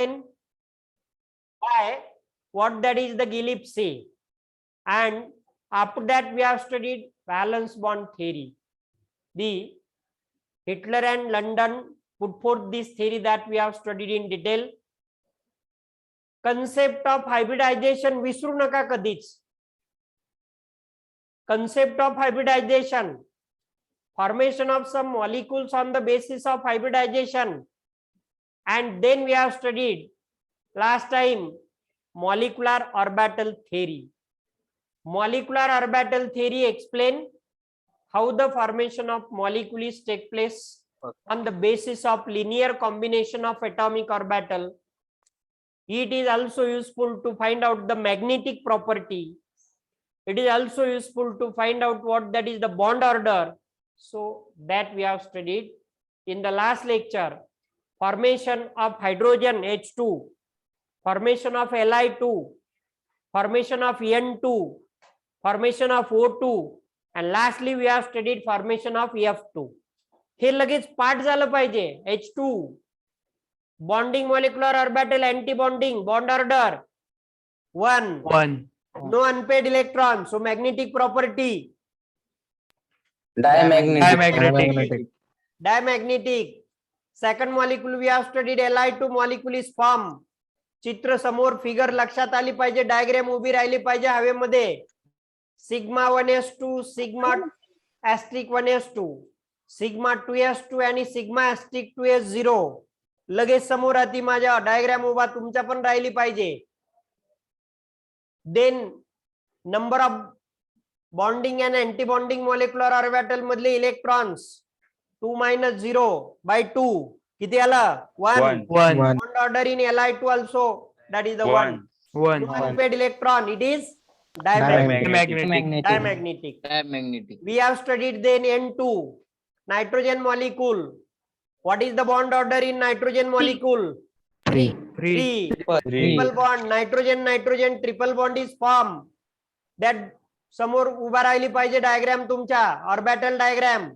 explain by what that is the Gillespie, and after that we have studied valence bond theory. The Hitler and London put forth this theory that we have studied in detail. Concept of hybridization विसरू नका कधीच. Concept of hybridization, formation of some molecules on the basis of hybridization, and then we have studied last time molecular orbital theory. Molecular orbital theory explain how the formation of molecules take place on the basis of linear combination of atomic orbital. It is also useful to find out the magnetic property. It is also useful to find out what that is the bond order. So that we have studied in the last lecture. Formation of hydrogen H2, formation of Li2, formation of N2, formation of O2, and lastly we have studied formation of F2. हे लगेच पाठ झालं पाहिजे. H2, bonding molecular orbital, anti-bonding, bond order 1, no unpaired electron, so magnetic property diamagnetic. Second molecule we have studied Li2 molecule is formed. चित्र समोर figure लक्षात आली पाहिजे, diagram उभी राहिली पाहिजे हवेमध्ये. Sigma 1s2, sigma ऍस्ट्रिक 1s2, sigma 2s2 आणि सिग्मा ऍस्ट्रिक 2s0 लगेच समोर आती माझ्या डायग्राम उभा तुमच्या पण राहिली पाहिजे. Then number of bonding and anti bonding molecular orbital मधले इलेक्ट्रॉन्स 2-0/2 किती आलं 1. Bond order in Li2 also, that is the 1. Unpaired electron, it is diamagnetic. We have studied then N2, nitrogen molecule. What is the bond order in nitrogen molecule? 3. Triple bond, nitrogen triple bond is formed. That समोर उभा राहिली पाहिजे diagram तुमच्या, orbital diagram.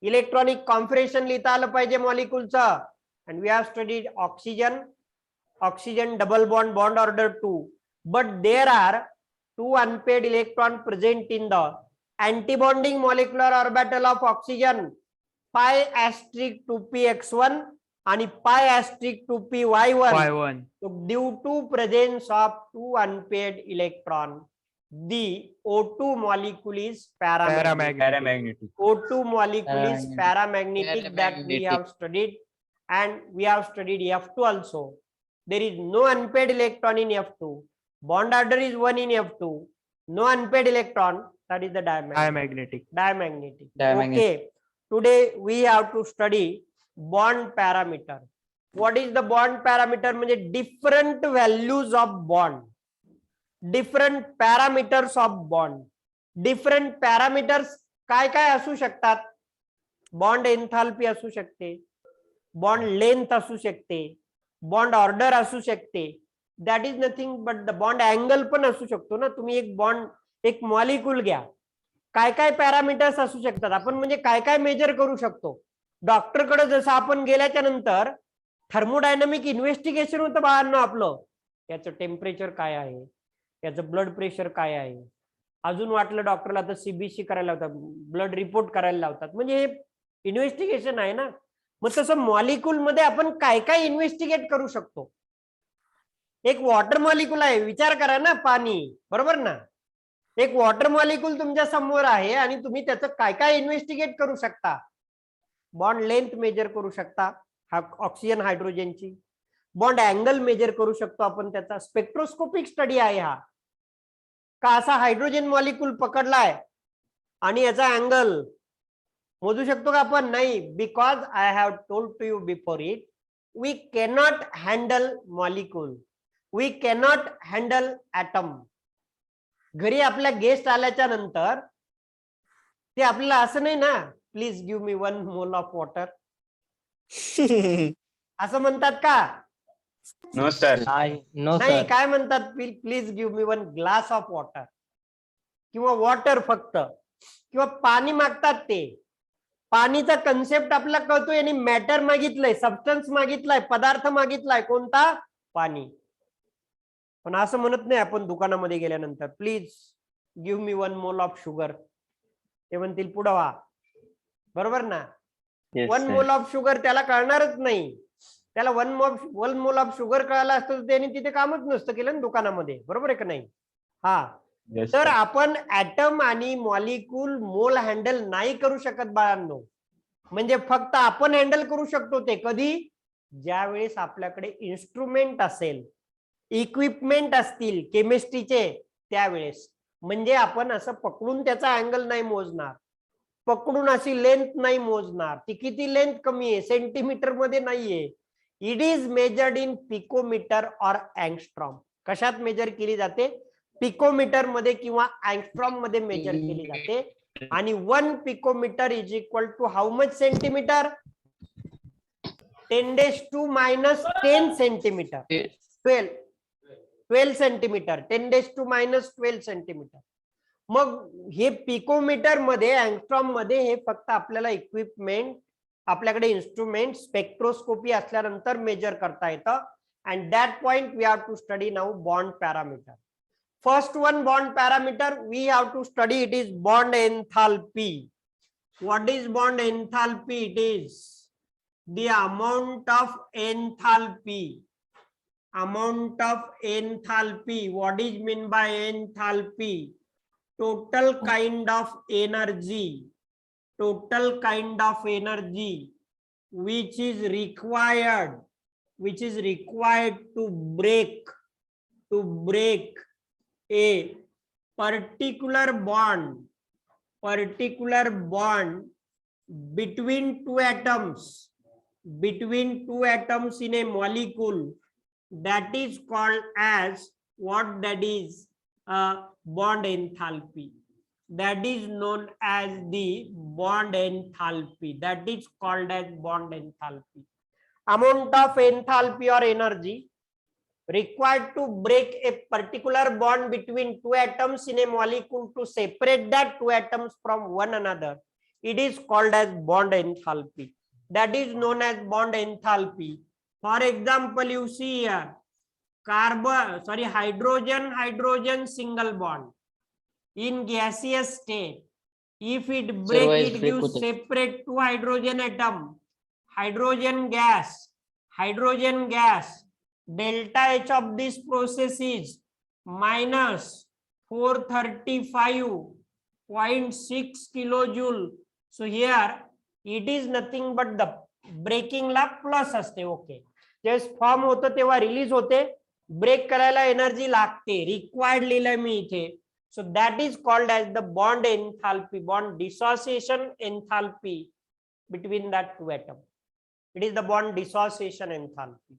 Electronic configuration लिहिता आलं पाहिजे मॉलिक्यूलचं. And we have studied oxygen double bond order 2, but there are 2 unpaired electron present in the anti-bonding molecular orbital of oxygen, pi asterisk 2px1 and pi asterisk 2py1. So due to presence of 2 unpaired electron, the O2 molecule is paramagnetic. O2 molecule is paramagnetic, that we have studied. And we have studied F2 also. There is no unpaired electron in F2. Bond order is 1 in F2. No unpaired electron, that is the diamagnetic. Okay. Today we have to study bond parameter. What is the bond parameter? म्हणजे different values of bond. Different parameters of bond. Different parameters काय काय असू शकतात? Bond enthalpy असू शकते, bond length असू शकते, bond order असू शकते. That is nothing but the bond angle पण असू शकतो ना. तुम्ही एक बॉन्ड, एक मॉलिक्यूल घ्या, काय काय पॅरामीटर्स असू शकतात. आपण म्हणजे काय काय मेजर करू शकतो. डॉक्टरकडे जसं आपण गेल्याच्या नंतर थर्मोडायनामिक इन्व्हेस्टिगेशन होतं बाळांनो आपलं. याचं टेम्परेचर काय आहे, याचं ब्लड प्रेशर काय आहे, अजून वाटलं डॉक्टरला तर सीबीसी करायला लावतात, ब्लड रिपोर्ट करायला लावतात. म्हणजे हे इन्व्हेस्टिगेशन आहे ना. मग तसं मॉलिक्यूल मध्ये आपण काय काय इन्व्हेस्टिगेट करू शकतो. एक वॉटर मॉलिक्यूल आहे, विचार करा ना, पाणी, बरोबर ना. एक वॉटर मॉलिक्यूल तुमच्या समोर आहे आणि तुम्ही त्याचं काय काय इन्व्हेस्टिगेट करू शकता. बॉन्ड लेंथ मेजर करू शकता, हा ऑक्सिजन हायड्रोजनची. बॉन्ड अँगल मेजर करू शकतो आपण, त्याचा स्पेक्ट्रोस्कोपिक स्टडी आहे हा. का असा हायड्रोजन मॉलिक्यूल पकडलाय आणि याचा अँगल मोजू शकतो का आपण? नाही. Because I have told to you before it, we cannot handle molecule, we cannot handle atom. घरी आपल्या गेस्ट आल्याच्या नंतर ते आपल्याला असं नाही ना, please give me 1 mole of water असं म्हणतात का? No sir. नाही, काय म्हणतात? Please give me 1 glass of water, किंवा वॉटर फक्त, किंवा पाणी मागतात. ते पाणीचा कन्सेप्ट आपल्याला कळतोय आणि मॅटर मागितलंय, सबस्टन्स मागितलाय, पदार्थ मागितलाय. कोणता? पाणी. पण असं म्हणत नाही आपण दुकानामध्ये गेल्यानंतर please give me 1 mole of sugar. ते म्हणतील पुढं व्हा. बरोबर ना. Yes, 1 sir. Mole of sugar त्याला कळणारच नाही. त्याला 1 मोल ऑफ शुगर कळालं असतं तर त्याने तिथे कामच नसतं केलं ना दुकानामध्ये. बरोबर आहे का नाही. हा Yes, तर sir. आपण ऍटम आणि मॉलिक्यूल मोल हँडल नाही करू शकत बाळांनो. म्हणजे फक्त आपण हँडल करू शकतो ते कधी, ज्या वेळेस आपल्याकडे इन्स्ट्रुमेंट असेल, इक्विपमेंट असतील केमिस्ट्रीचे त्यावेळेस. म्हणजे आपण असं पकडून त्याचा अँगल नाही मोजणार, पकडून अशी लेंथ नाही मोजणार. ती किती लेंथ कमी आहे, सेंटीमीटर मध्ये नाहीये. It is measured in picometre और अँगस्ट्रॉम. कशात मेजर केली जाते, पिकोमीटर मध्ये किंवा अँगस्ट्रॉम मध्ये मेजर केली जाते. आणि 1 picometre is equal to how much centimetre, 10⁻⁻10 centimetre, 12 centimetre, 10⁻⁻12 centimetre. मग हे पिकोमीटर मध्ये अँगस्ट्रॉम मध्ये हे फक्त आपल्याला इक्विपमेंट, आपल्याकडे इन्स्ट्रुमेंट स्पेक्ट्रोस्कोपी असल्यानंतर मेजर करता येतं. And that point we have to study now bond parameter. First one bond parameter we have to study, it is bond enthalpy. What is bond enthalpy? It is the amount of enthalpy. Amount of enthalpy. What is mean by enthalpy? Total kind of energy. Total kind of energy which is required to break a particular bond between two atoms in a molecule, that is called as what? That is bond enthalpy. That is known as the bond enthalpy. That is called as bond enthalpy. Amount of enthalpy or energy required to break a particular bond between two atoms in a molecule to separate that two atoms from one another. It is called as bond enthalpy. That is known as bond enthalpy. For example, you see here hydrogen single bond in gaseous state. If it break, it gives separate two hydrogen atom. Hydrogen gas. Delta H of this process is minus 435.6 kilojoule. So here it is nothing but the breaking ला plus असते. Okay, जेव्हा form होतं तेव्हा release होते, break करायला energy लागते, required लिहिलंय मी इथे. So that is called as the bond enthalpy, bond dissociation enthalpy between that two atoms. It is the bond dissociation enthalpy.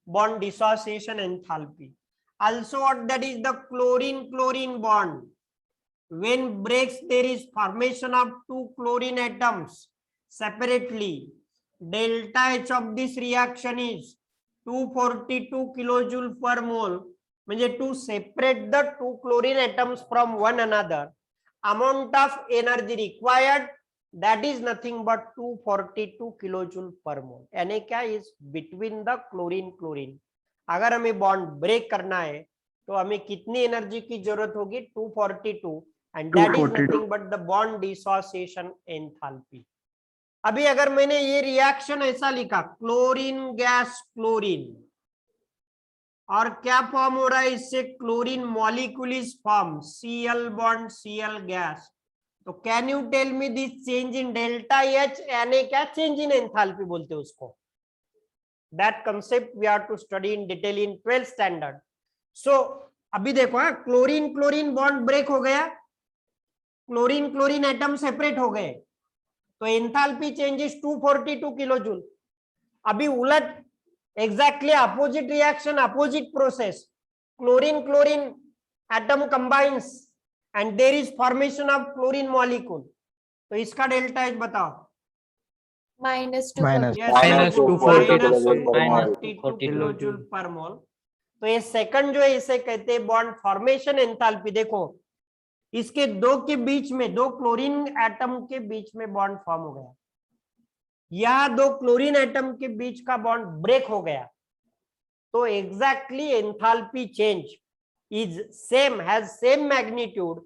Bond dissociation enthalpy. Also what that is the chlorine bond. When breaks, there is formation of two chlorine atoms separately. Delta H of this reaction is 242 kilojoule per mole. म्हणजे to separate the two chlorine atoms from one another, amount of energy required, that is nothing but 242 kilojoule per mole. यानी क्या is between the chlorine. अगर हमें bond break करना है तो हमें कितनी एनर्जी की जरूरत होगी? 242. And that is nothing but the bond dissociation enthalpy. अभी अगर मैंने ये रिएक्शन ऐसा लिखा, क्लोरीन गैस क्लोरीन, और क्या फॉर्म हो रहा है इससे? Chlorine molecule is form, Cl bond Cl gas. तो can you tell me this change in delta H, यानी क्या चेंज इन एंथैल्पी बोलते हैं उसको. That concept we are to study in detail in 12th standard. So अभी देखो, chlorine bond break हो गया, क्लोरीन एटम सेपरेट हो गए, तो एंथैल्पी चेंज इज 242 किलोजूल. अभी उलट exactly opposite reaction, opposite process, chlorine atom combines and there is formation of chlorine molecule. तो इसका डेल्टा एच बताओ. -242 किलोजूल पर मोल. तो ये सेकंड जो है इसे कहते हैं बॉन्ड फॉर्मेशन एंथैल्पी. देखो इसके दो के बीच में, दो क्लोरीन एटम के बीच में बॉन्ड फॉर्म हो गया, या दो क्लोरीन एटम के बीच का बॉन्ड ब्रेक हो गया, So exactly enthalpy change is same, has same magnitude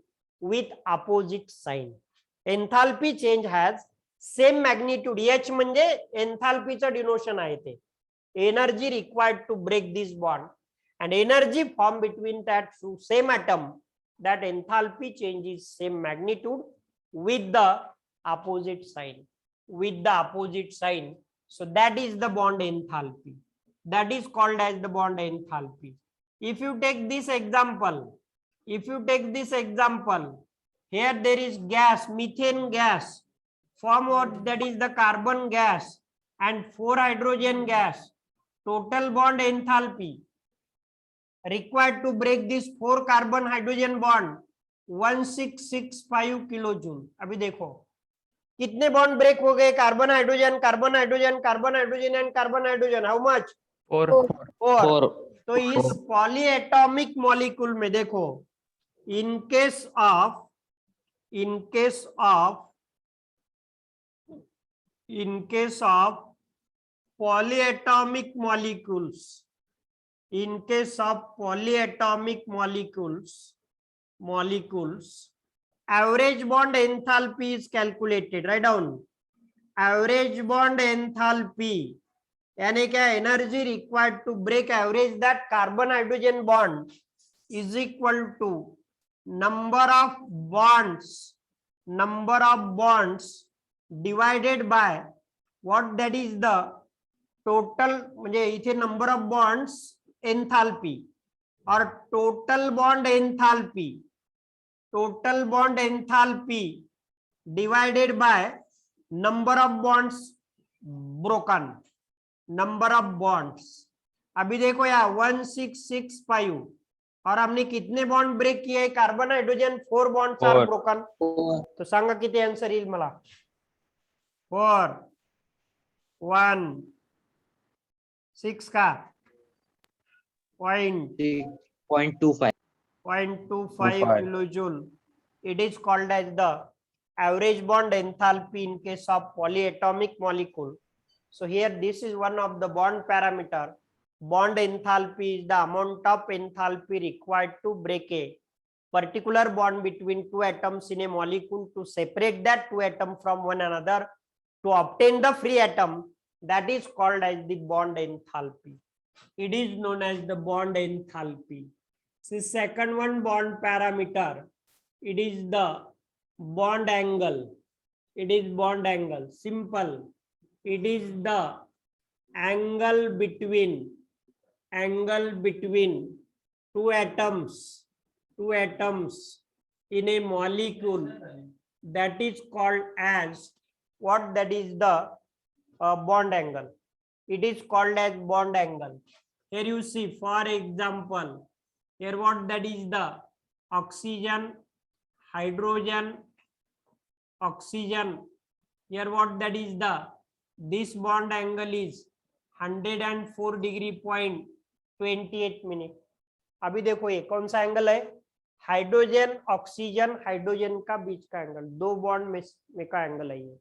with opposite sign. Enthalpy change has same magnitude. H म्हणजे enthalpyचं डिनोशन आहे ते. Energy required to break this bond and energy formed between that same atom, that enthalpy change is same magnitude with the opposite sign. With the opposite sign. So that is the bond enthalpy. That is called as the bond enthalpy. If you take this example, here there is gas, methane gas, form what, that is the carbon gas and 4 hydrogen gas. Total bond enthalpy required to break this 4 carbon hydrogen bond 1665 kilojoule. अभी देखो कितने bond break हो गए, carbon hydrogen carbon hydrogen carbon hydrogen and carbon hydrogen, how much? 4. तो इस polyatomic molecule में देखो, in case of polyatomic molecules, in case of polyatomic molecules, average bond enthalpy is calculated. Write down average bond enthalpy, यानी क्या, energy required to break average that carbon hydrogen bond is equal to number of bonds divided by what, that is the total, म्हणजे इथे number of bonds enthalpy or total bond enthalpy divided by number of bonds broken, number of bonds. अभी देखो यार 1665 और हमने कितने bond break किए, carbon hydrogen 4 bonds are broken. तो सांगा किती आन्सर येईल मला? 4 1 6 का 0.25 kilojoule. It is called as the average bond enthalpy in case of polyatomic molecule. So here this is one of the bond parameter. Bond enthalpy is the amount of enthalpy required to break a particular bond between two atoms in a molecule to separate that two atoms from one another to obtain the free atom. That is called as the bond enthalpy. It is known as the bond enthalpy. The second one, bond parameter. It is the bond angle. It is bond angle. Simple. It is the angle between two atoms in a molecule. That is called as what? That is the bond angle. It is called as bond angle. Here you see, for example, here what, that is the oxygen, hydrogen, oxygen. Here what, that is the, this bond angle is 104 degree point 28 minute. अभी देखो ये कौन सा angle है, hydrogen oxygen hydrogen का बीच का angle, दो bond में का एंगल है ये.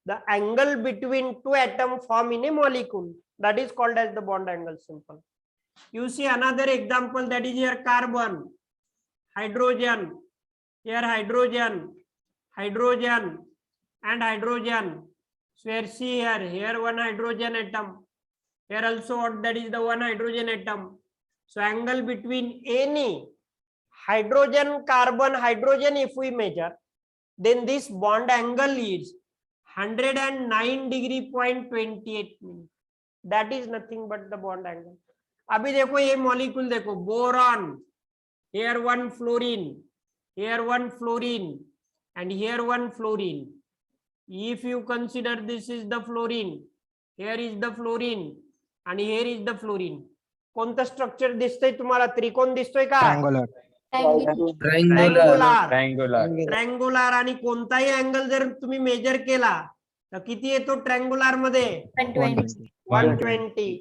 The angle between two atoms form in a molecule, that is called as the bond angle. Simple. You see another example, that is here carbon, hydrogen, here hydrogen, and hydrogen. So here see here one hydrogen atom, here also what, that is the one hydrogen atom. So angle between any hydrogen, carbon, hydrogen, if we measure, then this bond angle is 109 degree point 28 minute. That is nothing but the bond angle. अभी देखो ये molecule देखो, boron, here one fluorine, here one fluorine, and here one fluorine. If you consider this is the fluorine, here is the fluorine, and here is the fluorine. कोणतं structure दिसतंय तुम्हाला? त्रिकोण दिसतोय का? ट्रँग्युलर. आणि कोणताही अँगल जर तुम्ही मेजर केला तर किती येतो ट्रँग्युलर मध्ये? 120.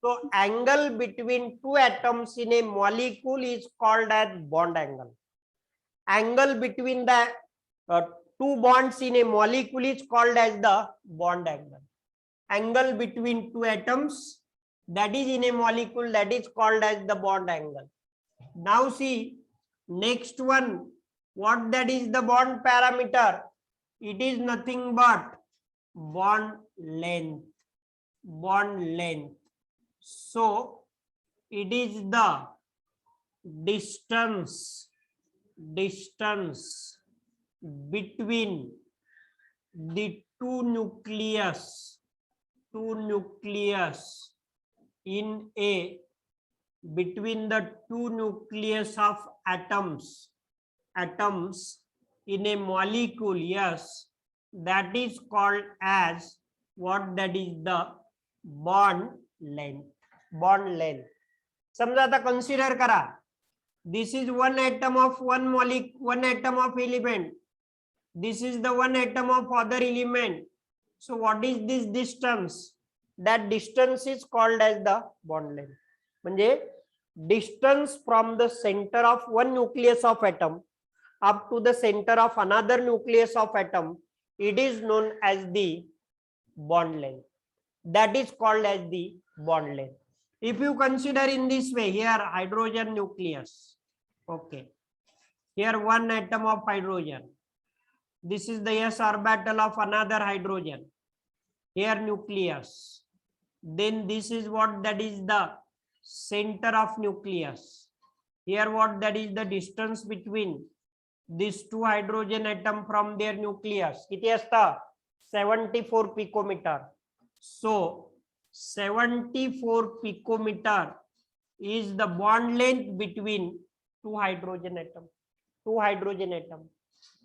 So angle between two atoms in a molecule is called as bond angle. Angle between the two bonds in a molecule is called as the bond angle. Angle between two atoms that is in a molecule, that is called as the bond angle. Now see, next one, what that is the bond parameter? It is nothing but bond length. Bond length. So it is the distance between the two nucleus in a between the two nucleus of atoms in a molecule. Yes, that is called as what? That is the bond length. Bond length. समजा आता consider करा, this is one atom of one molecule, one atom of element, this is the one atom of other element. So what is this distance? That distance is called as the bond length. म्हणजे distance from the center of one nucleus of atom up to the center of another nucleus of atom, it is known as the bond length. That is called as the bond length. If you consider in this way, here hydrogen nucleus, okay, here one atom of hydrogen, this is the s orbital of another hydrogen, here nucleus, then this is what? That is the center of nucleus. Here what? That is the distance between these two hydrogen atom from their nucleus. किती असतं? 74 picometer. So 74 picometer is the bond length between two hydrogen atom.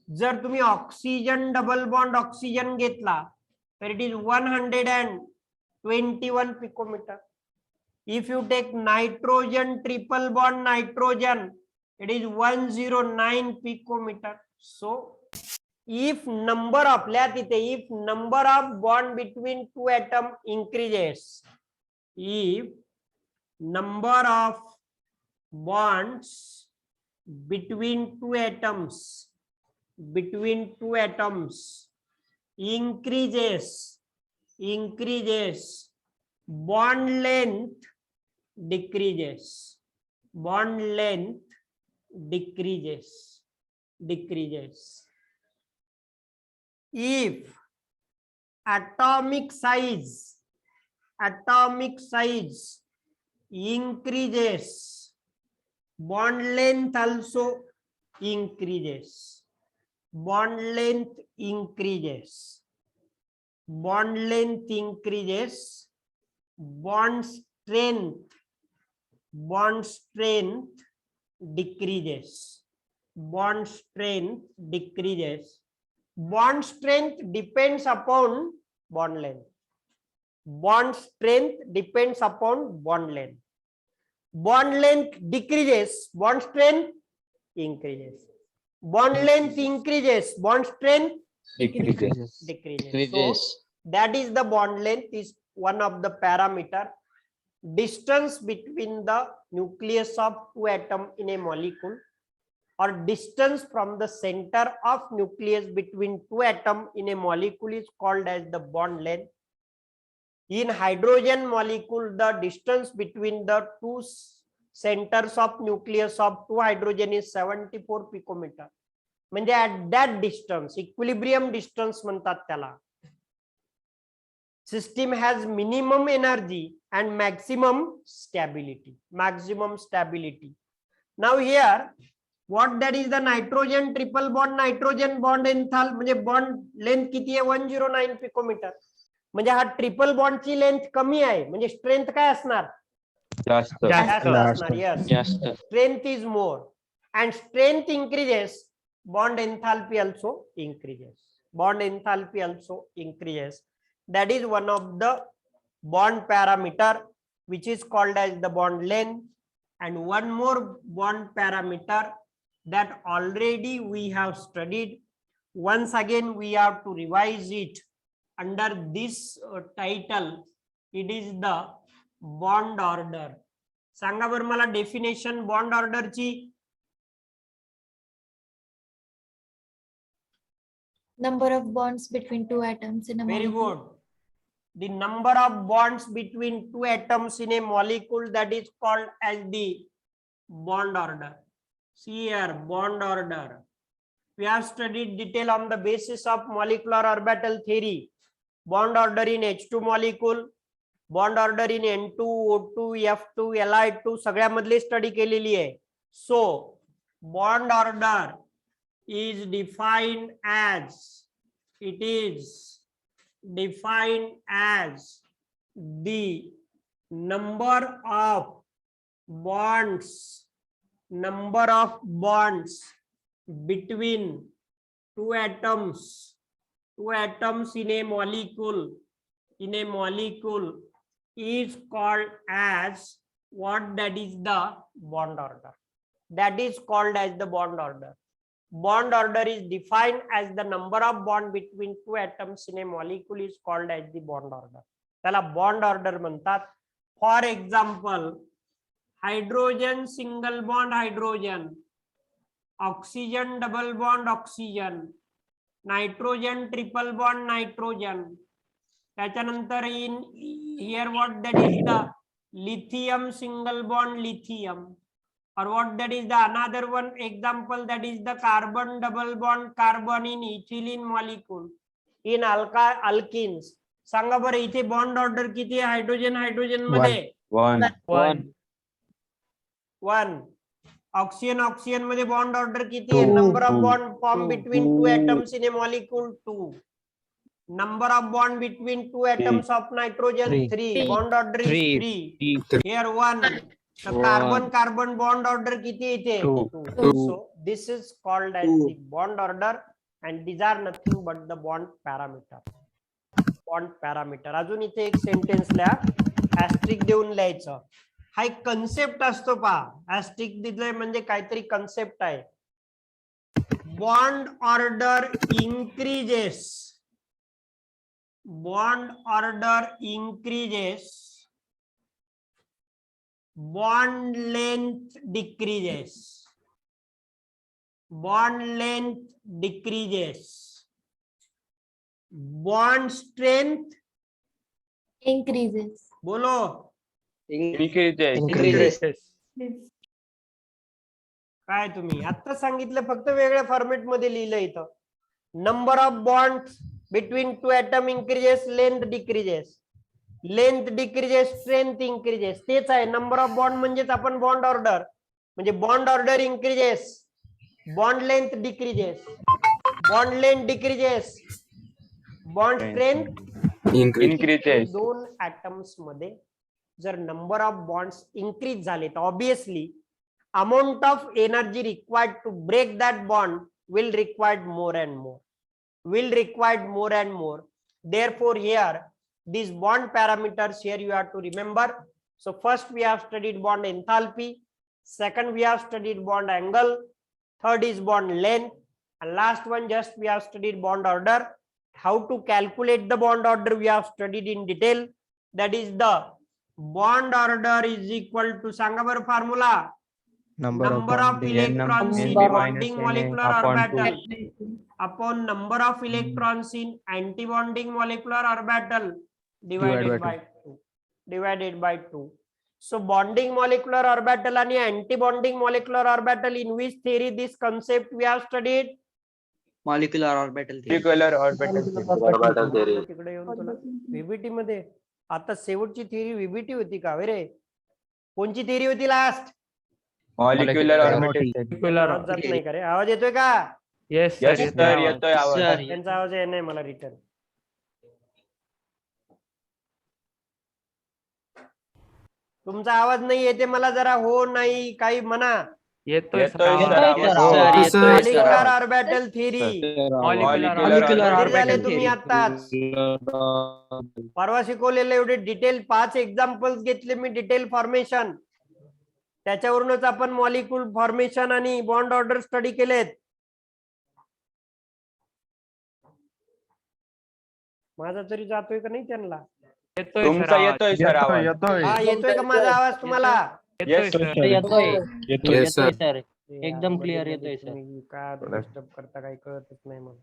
जर तुम्ही oxygen double bond oxygen घेतला तर it is 121 picometer. If you take nitrogen triple bond nitrogen, it is 109 picometer. So if number of bond between two atom increases, if number of bonds between two atoms increases, bond length decreases. If atomic size increases, bond length also increases. Bond length increases, bond strength decreases. Bond strength depends upon bond length. Bond length decreases, bond strength increases. Bond length increases, bond strength decreases. So that is the bond length, is one of the parameter. Distance between the nucleus of two atom in a molecule, or distance from the center of nucleus between two atom in a molecule is called as the bond length. In hydrogen molecule, the distance between the two centers of nucleus of two hydrogen is 74 picometer. म्हणजे at that distance, equilibrium distance म्हणतात त्याला. System has minimum energy and maximum stability. Now here, what that is the nitrogen triple bond nitrogen bond enthalpy म्हणजे bond length किती आहे? 109 picometer. म्हणजे हा triple बॉन्डची length कमी आहे, म्हणजे स्ट्रेंथ काय असणार? जास्त. Yes, strength is more, and strength increases, bond enthalpy also increases. That is one of the bond parameter which is called as the bond length. And one more bond parameter that already we have studied. Once again we have to revise it under this title. It is the bond order. सांगा बरं मला definition bond ऑर्डरची. Number of bonds between two atoms in a Very molecule. good. the number of bonds between two atoms in a molecule, that is called as the bond order. See here, bond order. We have studied detail on the basis of molecular orbital theory. Bond order in H2 molecule, bond order in N2, O2, F2, Li2 सगळ्यामधली study केलेली आहे. So bond order is defined as, it is defined as the number of bonds between two atoms in a molecule is called as what? That is the bond order. That is called as the bond order. Bond order is defined as the number of bond between two atoms in a molecule is called as the bond order. त्याला bond order म्हणतात. For example, hydrogen single bond hydrogen, oxygen double bond oxygen, nitrogen triple bond nitrogen. त्याच्यानंतर in here what? That is the lithium single bond lithium. Or what? That is the another one example, that is the carbon double bond carbon in ethylene molecule. In alkenes. सांगा बरं इथे bond order किती आहे hydrogen मध्ये? 1. Oxygen मध्ये bond order किती आहे? Number of bond form between two atoms in A molecule 2. Number of bond between two atoms of nitrogen 3. Bond order is 3. Here 1. The carbon bond order किती इथे? 2. So this is called as the bond order and these are nothing but the bond parameter. अजून इथे एक sentence लिहा, ऍस्ट्रिक देऊन लिहायचं. हा एक कन्सेप्ट असतो पहा, ऍस्ट्रिक दिलंय म्हणजे काहीतरी कन्सेप्ट आहे. Bond order increases, bond length decreases, bond strength increases. बोलो. Increases. काय तुम्ही आता सांगितलं, फक्त वेगळ्या फॉर्मेट मध्ये लिहिलं इथं. Number of bond between two atom increases, length decreases, strength increases. तेच आहे नंबर ऑफ बॉन्ड म्हणजेच आपण बॉन्ड ऑर्डर, म्हणजे bond order increases, bond length decreases, bond strength Increases. दोन ऍटम्स मध्ये जर नंबर ऑफ बॉन्ड्स इंक्रीज झाले तर obviously amount of energy required to break that bond will require more and more. Therefore here these bond parameters here you have to remember. So first we have studied bond enthalpy, second we have studied bond angle, third is bond length, and last one just we have studied bond order. How to calculate the bond order we have studied in detail. That is the bond order is equal to, सांगा बरं formula, number of electrons in bonding molecular orbital upon number of electrons in antibonding molecular orbital divided by 2. So bonding molecular orbital and antibonding molecular orbital, in which theory this concept we have studied? Molecular orbital theory. तिकडे येऊन तुला व्हीबीटी मध्ये आता शेवटची theory व्हीबीटी होती का रे? कोणची थिअरी होती लास्ट? Molecular orbital. आवाज जात नाही का रे? आवाज येतोय का? Yes sir, येतोय आवाज. त्यांचा आवाज येत नाही मला रिटर्न. तुमचा आवाज नाही येते मला, जरा हो नाही काही म्हणा. येतोय मॉलिक्युलर ऑर्बिटल थिअरी झाले तुम्ही आताच. परवा शिकवलेले एवढे डिटेल 5 एक्झाम्पल्स घेतले मी, डिटेल फॉर्मेशन, त्याच्यावरूनच आपण मॉलिक्यूल फॉर्मेशन आणि बॉन्ड ऑर्डर स्टडी केलेत. माझा तरी जातोय का नाही त्यांना? तुमचा येतोय सर आवाज. हा येतोय का माझा आवाज तुम्हाला? येतोय सर, एकदम क्लिअर येतोय सर. काय डिस्टर्ब करता काही कळतच नाही मला.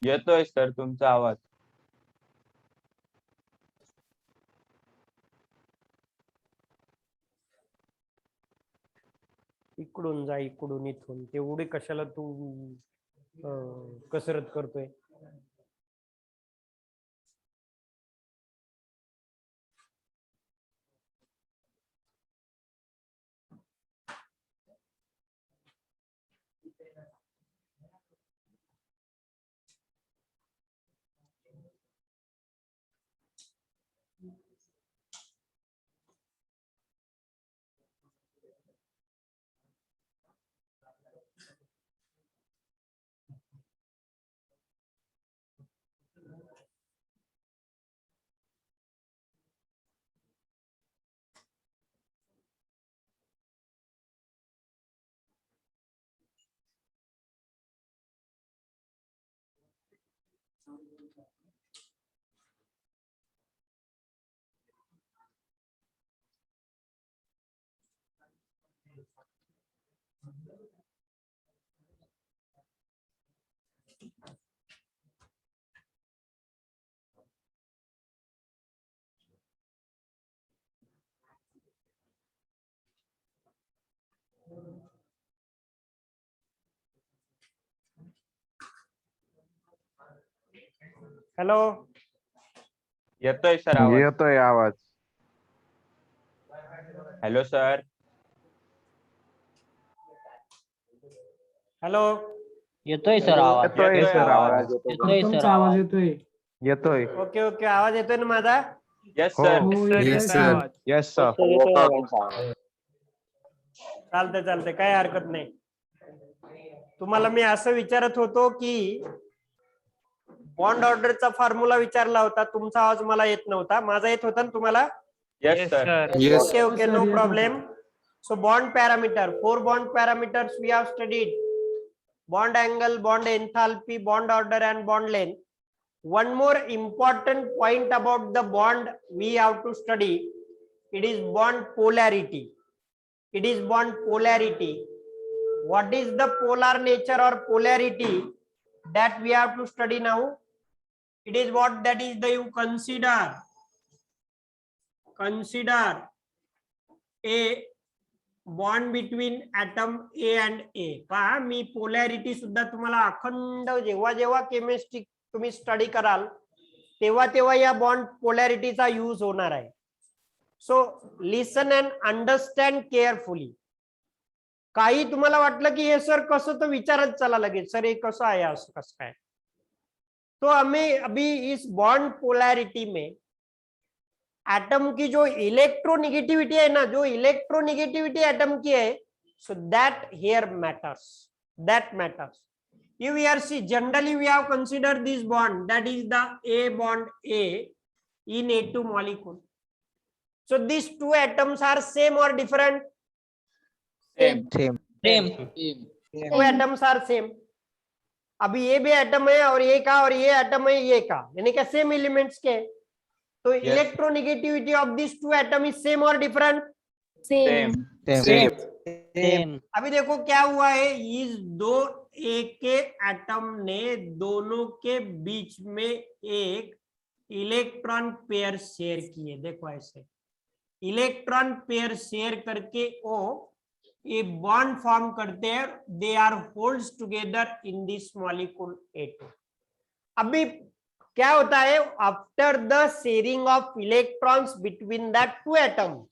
येतोय सर तुमचा आवाज. इकडून जा, इकडून इथून तेवढी कशाला तू कसरत करतोय. हॅलो, येतोय सर आवाज. येतोय आवाज. Hello sir. हॅलो, येतोय सर आवाज. येतोय येतोय सर आवाज. आवाज. येतोय सर तुमचा आवाज येतोय. येतोय. ओके ओके, आवाज येतोय ना माझा? यस हो. सर. हो, येतोय येतोय. आवाज. Yes sir. चालतंय चालतंय, काय हरकत नाही. तुम्हाला मी असं विचारत होतो की बॉन्ड ऑर्डरचा फॉर्म्युला विचारला होता, तुमचा आवाज मला येत नव्हता, माझा येत होता ना तुम्हाला? Yes Yes, sir. sir. Okay, okay, no Sir, yes, problem. So bond parameter, 4 bond parameters we have studied: bond angle, bond enthalpy, bond order, and bond length. One more important point about the bond we have to study. It is bond polarity. It is bond polarity. What is the polar nature or polarity that we have to study now? It is what that is the you consider a bond between atom A and A. पहा, मी polarity सुद्धा तुम्हाला अखंड जेव्हा जेव्हा chemistry तुम्ही study कराल तेव्हा तेव्हा या बॉन्ड पोलॅरिटीचा यूज होणार आहे. So listen and understand carefully. काही तुम्हाला वाटलं की हे सर कसं, तर विचारत चला लगेच, सर हे कसं आहे, असं कसं काय. तो हमें अभी इस बॉन्ड पोलैरिटी में एटम की जो इलेक्ट्रोनिगेटिविटी है ना, जो इलेक्ट्रोनिगेटिविटी एटम की है, so that here matters, that matters. If we are see, generally we have considered this bond, that is the A bond A in A2 molecule. So these two atoms are same or different? Same. Same. Two atoms are same. अभी ये भी atom है और ये का, और ये atom है ये का, यानी क्या सेम एलिमेंट्स के. तो electronegativity of this two atom is same और डिफरेंट? Same. सेम. अभी देखो क्या हुआ है, इस दो एक के एटम ने दोनों के बीच में एक इलेक्ट्रॉन पेयर शेयर किए. देखो ऐसे इलेक्ट्रॉन पेयर शेयर करके वो ये बॉन्ड फॉर्म करते हैं. They are holds together in this molecule A2. अभी क्या होता है, after the sharing of electrons between that two atom,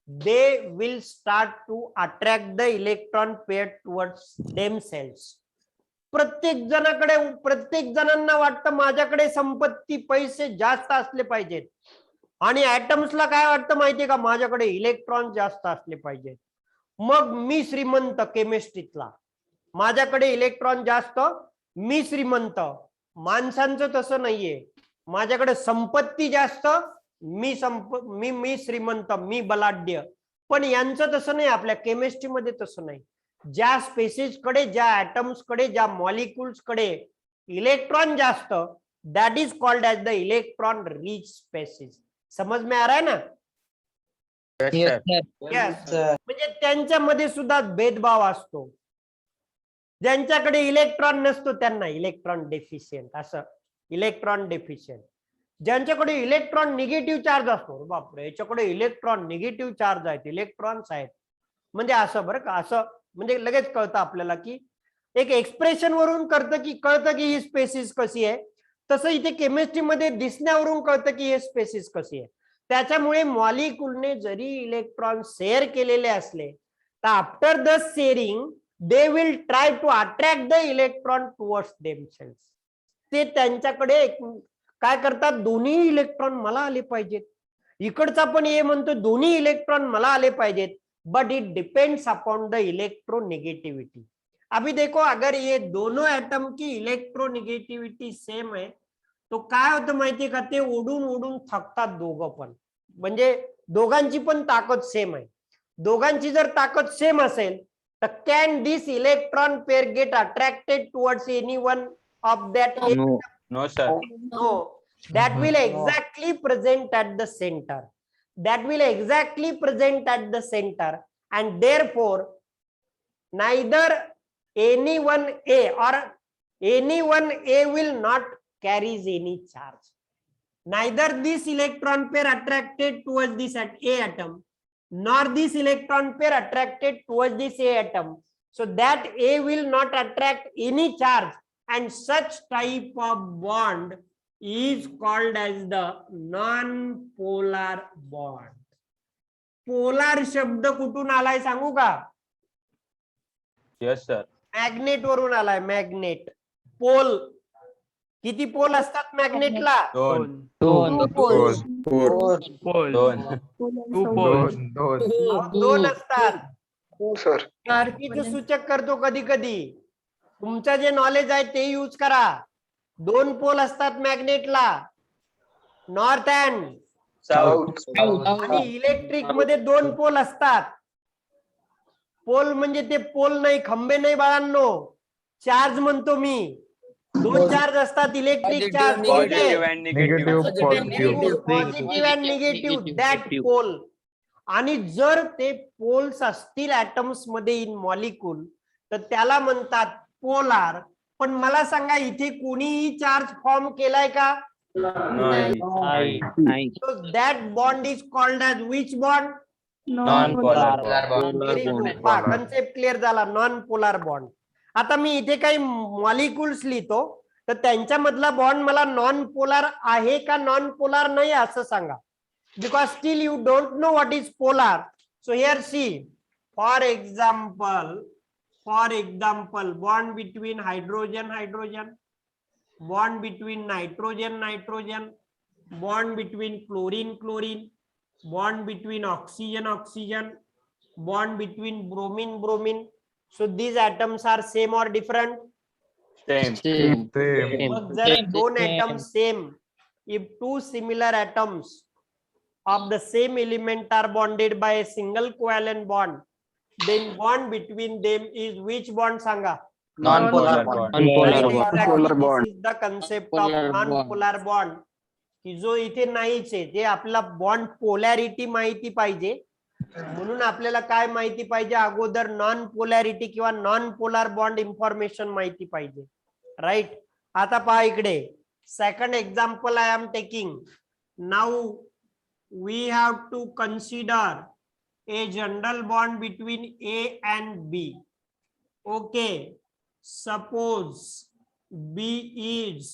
they will start to attract the electron pair towards themselves. प्रत्येक जणांना वाटतं माझ्याकडे संपत्ती, पैसे जास्त असले पाहिजेत, आणि ऍटम्सला काय वाटतं माहितीये का, माझ्याकडे इलेक्ट्रॉन जास्त असले पाहिजेत. मग मी श्रीमंत केमिस्ट्रीतला, माझ्याकडे इलेक्ट्रॉन जास्त, मी श्रीमंत. माणसांचं तसं नाहीये, माझ्याकडे संपत्ती जास्त, मी श्रीमंत, मी बलाढ्य. पण यांचं तसं नाही, आपल्या केमिस्ट्रीमध्ये तसं नाही. ज्या स्पेसिस कडे, ज्या ऍटम्स कडे, ज्या मॉलिक्युल्स कडे इलेक्ट्रॉन जास्त, that is called as the electron rich species. समझ में आ रहा है ना? Yes, sir. Yes. म्हणजे त्यांच्यामध्ये सुद्धा भेदभाव असतो. ज्यांच्याकडे इलेक्ट्रॉन नसतो त्यांना इलेक्ट्रॉन डेफिशियंट, असं इलेक्ट्रॉन डेफिशियंट. ज्यांच्याकडे इलेक्ट्रॉन निगेटिव्ह चार्ज असतो, बापरे याच्याकडे इलेक्ट्रॉन निगेटिव्ह चार्ज आहेत, इलेक्ट्रॉन्स आहेत, म्हणजे असं बरं का, असं म्हणजे लगेच कळतं आपल्याला की एक एक्सप्रेशन वरून कळतं की ही स्पेसिस कशी आहे, तसं इथे केमिस्ट्रीमध्ये दिसण्यावरून कळतं की हे स्पेसिस कशी आहे. त्याच्यामुळे मॉलिक्यूलने जरी इलेक्ट्रॉन शेअर केलेले असले तर after the sharing they will try to attract the electron towards themselves. ते त्यांच्याकडे काय करतात, दोन्ही इलेक्ट्रॉन मला आले पाहिजेत, इकडचा पण ए म्हणतो दोन्ही इलेक्ट्रॉन मला आले पाहिजेत, but it depends upon the electronegativity. अभी देखो अगर ये दोनों एटम की इलेक्ट्रोनेगेटिविटी सेम है तो काय होतं माहितीये का, ते ओढून ओढून थकतात दोघं पण, म्हणजे दोघांची पण ताकद सेम आहे. दोघांची जर ताकद सेम असेल तर can this electron pair get attracted towards any one of that? No, sir. No, that will exactly present at the center. That will exactly present at the center, and therefore neither anyone A or anyone A will not carries any charge. Neither this electron pair attracted towards this at A atom, nor this electron pair attracted towards this A atom. So that A will not attract any charge, and such type of bond is called as the non-polar bond. Polar शब्द कुठून आलाय सांगू का? Yes, sir. Magnet वरून आलाय. Magnet पोल, किती पोल असतात मॅग्नेटला? दोन. दोन असतात. सारखीच सूचक करतो कधी कधी, तुमचं जे नॉलेज आहे ते यूज करा. दोन पोल असतात मॅग्नेटला, नॉर्थ अँड South. आणि इलेक्ट्रिक मध्ये दोन पोल असतात. पोल म्हणजे ते पोल नाही, खंबे नाही बाळांनो, चार्ज म्हणतो मी. दोन चार्ज असतात electric charge, Positive and negative. Positive and negative, that pole. आणि जर ते पोल्स असतील ऍटम्स मध्ये इन मॉलिक्यूल तर त्याला म्हणतात पोलार. पण मला सांगा इथे कोणीही चार्ज फॉर्म केलाय का? नाही. So that bond is called as which bond? Non-polar Very good. Concept clear झाला, नॉन पोलार बॉन्ड. आता मी इथे काही मॉलिक्युल्स लिहितो तर त्यांच्यामधला बॉन्ड मला नॉन पोलार आहे का नॉन पोलार नाही असं सांगा, because still you don't know what is polar. So here see, for example bond between hydrogen, bond between nitrogen, bond between chlorine, bond between oxygen, bond between bromine. So these atoms are same or different? Same. मग जर दोन atoms same, if two similar atoms of the same element are bonded by a single covalent bond, then bond between them is which bond Sanga? Non-polar bond. This is the concept of non-polar bond, की जो इथे नाहीच आहे. ते आपला bond polarity माहिती पाहिजे, म्हणून आपल्याला काय माहिती पाहिजे अगोदर? नॉन पोलॅरिटी किंवा नॉन पोलार बॉन्ड इन्फॉर्मेशन माहिती पाहिजे, राईट? आता पहा इकडे, second example I am taking now. We have to consider a general bond between A and B. Okay, suppose B is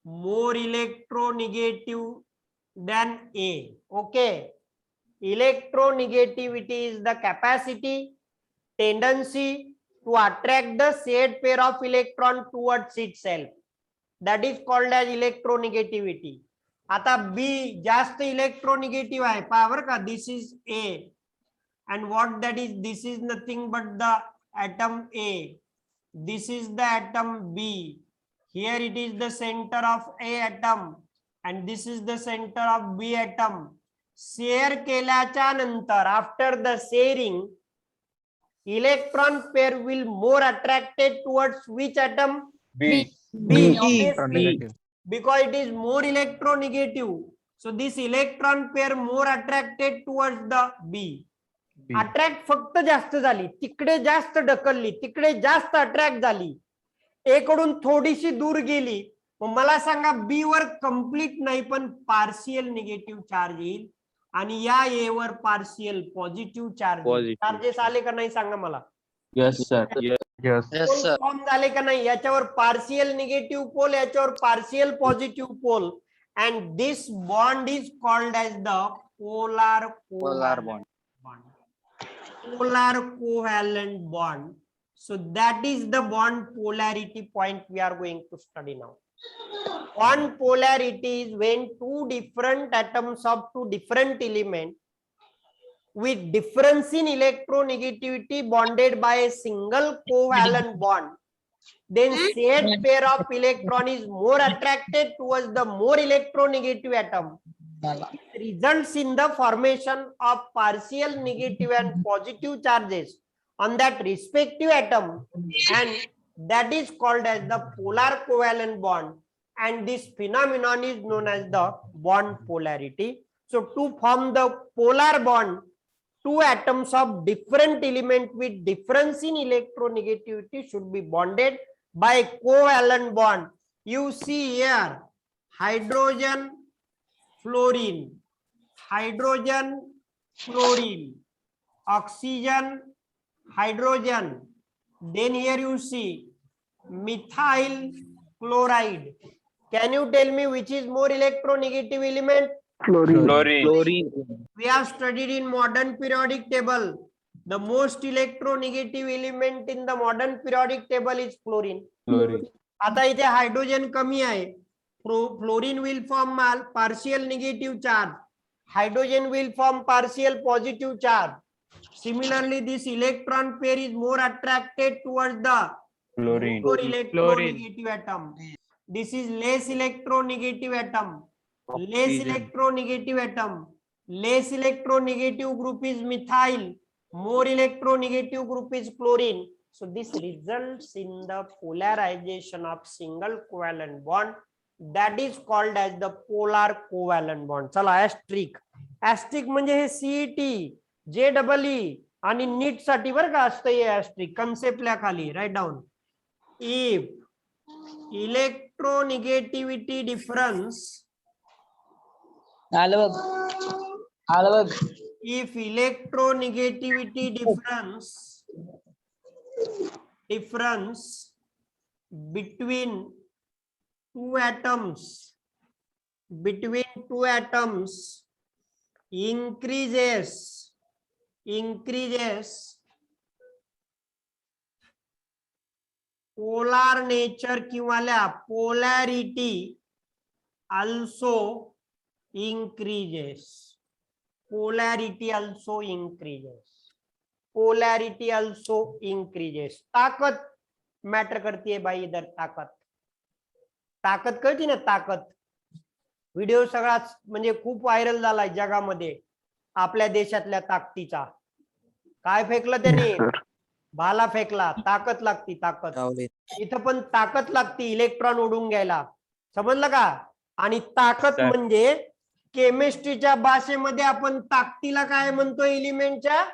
more electronegative than A. Okay, electronegativity is the capacity, tendency to attract the shared pair of electron towards itself. That is called as electronegativity. आता B जास्त इलेक्ट्रोनिगेटिव्ह आहे, पहा बरं का. This is A and what that is, this is nothing but the atom A. This is the atom B. Here it is the center of A atom and this is the center of B atom. Share केल्याच्या नंतर after the sharing, electron pair will more attracted towards which atom? B. Obviously, because it is more electronegative. So this electron pair more attracted towards the B. Attract फक्त जास्त झाली, तिकडे जास्त ढकलली, तिकडे जास्त attract झाली, एकडून थोडीशी दूर गेली. मग मला सांगा बी वर कम्प्लीट नाही पण पार्शियल निगेटिव्ह चार्ज येईल. आणि या ए वर पार्शियल पॉझिटिव्ह Positive चार्जेस आले का नाही सांगा मला. Yes, sir. Yes. Yes, sir. Form झाले का नाही, याच्यावर पार्शियल निगेटिव्ह पोल, याच्यावर partial positive pole, and this bond is called as the polar bond. polar covalent bond. So that is the bond polarity point we are going to study now. Bond polarity is when two different atoms of two different elements with difference in electronegativity bonded by a single covalent bond, then said pair of electron is more attracted towards the more electronegative atom. It results in the formation of partial negative and positive charges on that respective atom, and that is called as the polar covalent bond, and this phenomenon is known as the bond polarity. So to form the polar bond, two atoms of different element with difference in electronegativity should be bonded by a covalent bond. You see here hydrogen fluorine, hydrogen fluorine, oxygen hydrogen, then here you see methyl chloride. Can you tell me which is more electronegative element? Chlorine. We have studied in modern periodic table. The most electronegative element in the modern periodic table is fluorine. आता इथे hydrogen कमी आहे. Fluorine will form partial negative charge. Hydrogen will form partial positive charge. Similarly, this electron pair is more attracted towards the Chlorine. more electronegative atom. This is less electronegative atom. Less electronegative atom. Less electronegative group is methyl. More electronegative group is chlorine. So this results in the polarization of single covalent bond. That is called as the polar covalent bond. चला asterisk. Asterisk म्हणजे हे CET, JEE आणि NEET साठी बरं का असतं हे asterisk. कन्सेप्टला खाली write down. If electronegativity difference, if electronegativity difference between two atoms increases polar nature किंवा polarity also increases. Polarity also increases. ताकद मॅटर करते बाई. इधर ताकद कळती ना. ताकद व्हिडिओ सगळा म्हणजे खूप व्हायरल झालाय जगामध्ये आपल्या देशातल्या ताकदीचा. काय फेकलं त्याने? भाला फेकला. ताकद लागती. ताकद इथं पण ताकद लागती इलेक्ट्रॉन ओढून घ्यायला. समजलं का? आणि ताकद म्हणजे केमिस्ट्रीच्या भाषेमध्ये आपण ताकदीला काय म्हणतो? एलिमेंटच्या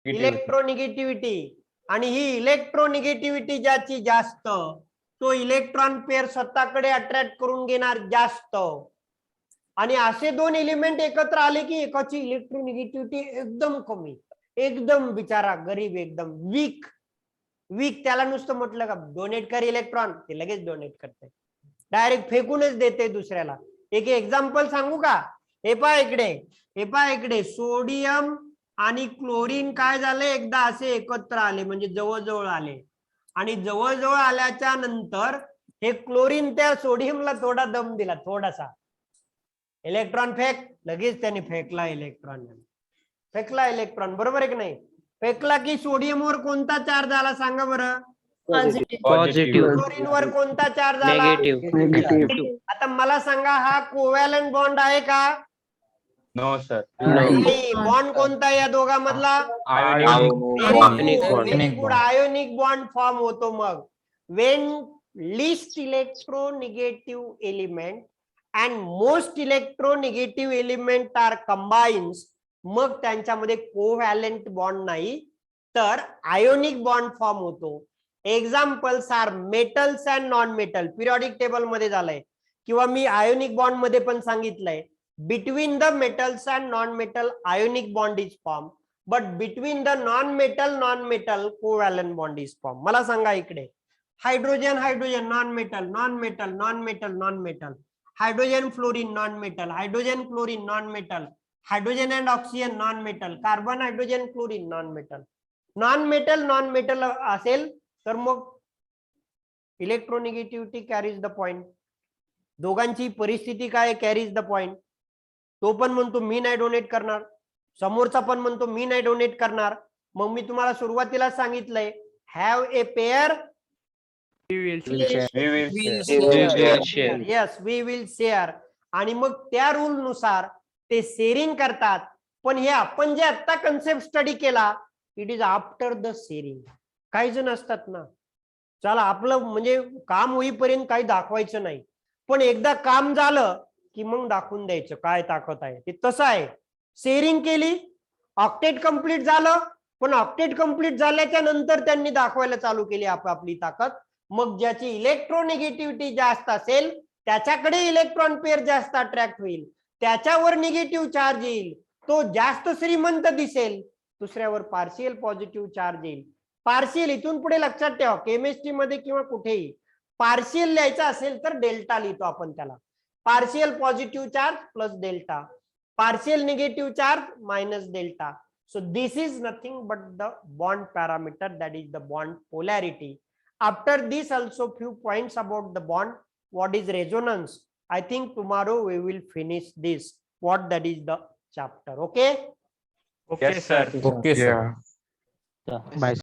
इलेक्ट्रोनिगेटिव्हिटी. आणि ही इलेक्ट्रोनिगेटिव्हिटी ज्याची जास्त, तो इलेक्ट्रॉन पेअर स्वतःकडे अट्रॅक्ट करून घेणार जास्त. आणि असे दोन एलिमेंट एकत्र आले की एकाची इलेक्ट्रोनिगेटिव्हिटी एकदम कमी, एकदम बिचारा गरीब, एकदम वीक. त्याला नुसतं म्हटलं का डोनेट कर इलेक्ट्रॉन, ते लगेच डोनेट करते. डायरेक्ट फेकूनच देते दुसऱ्याला. एक एक्झाम्पल सांगू का? हे पहा इकडे सोडियम आणि क्लोरीन काय झाले, एकदा असे एकत्र आले म्हणजे जवळजवळ आले. आणि जवळजवळ आल्याच्या नंतर हे क्लोरीन त्या सोडियमला थोडा दम दिला, थोडासा. इलेक्ट्रॉन फेक, लगेच त्याने फेकला इलेक्ट्रॉन. बरोबर आहे की नाही? फेकला की सोडियमवर कोणता चार्ज आला सांगा बरं? पॉझिटिव्ह. क्लोरीन वर कोणता चार्ज आला? निगेटिव्ह. आता मला सांगा, हा कोव्हॅलंट बॉन्ड आहे का? No, sir. बॉन्ड कोणता या दोघांमधला? Very good. Ionic bond form होतो. मग when least electronegative element and most electronegative element are combines, मग त्यांच्यामध्ये कोव्हॅलंट बॉन्ड नाही तर आयोनिक बॉन्ड फॉर्म होतो. Examples are metals and non metal. Periodic table मध्ये झालंय. किंवा मी आयोनिक बॉन्ड मध्ये पण सांगितलंय, between the metals and non metal ionic bond is form, but between the non metal covalent bond is form. मला सांगा इकडे, hydrogen hydrogen non metal non metal non metal non metal, hydrogen fluorine non metal, hydrogen chlorine non metal, hydrogen and oxygen non metal, carbon hydrogen chlorine non metal. Non metal असेल तर मग electronegativity carries the point. दोघांची परिस्थिती काय carries the point. तो पण म्हणतो मी नाही donate करणार, समोरचा पण म्हणतो मी नाही डोनेट करणार. मग मी तुम्हाला सुरुवातीला सांगितलंय, have a pair, yes we will share. आणि मग त्या रूल नुसार ते शेअरिंग करतात. पण हे आपण जे आता कन्सेप्ट स्टडी केला, it is after the sharing. काही जण असतात ना, चला आपलं म्हणजे काम होईपर्यंत काही दाखवायचं नाही, पण एकदा काम झालं की मग दाखवून द्यायचं काय ताकद आहे ते. तसं आहे, शेअरिंग केली, ऑक्टेट कंप्लीट झालं, पण ऑक्टेट कंप्लीट झाल्याच्या नंतर त्यांनी दाखवायला चालू केली आपापली ताकद. मग ज्याची इलेक्ट्रोनिगेटिव्हिटी जास्त असेल त्याच्याकडे इलेक्ट्रॉन पेअर जास्त अट्रॅक्ट होईल, त्याच्यावर निगेटिव्ह चार्ज येईल, तो जास्त श्रीमंत दिसेल, दुसऱ्यावर पार्शियल पॉझिटिव्ह चार्ज येईल. पार्शियल इथून पुढे लक्षात ठेवा, केमिस्ट्री मध्ये किंवा कुठेही पार्शियल लिहायचं असेल तर डेल्टा लिहितो आपण त्याला. Partial positive charge plus delta, partial negative charge minus delta. So this is nothing but the bond parameter, that is the bond polarity. After this also few points about the bond, what is resonance. I think tomorrow we will finish this, what that is the chapter. Okay. Yes, sir. Okay, sir. Bye.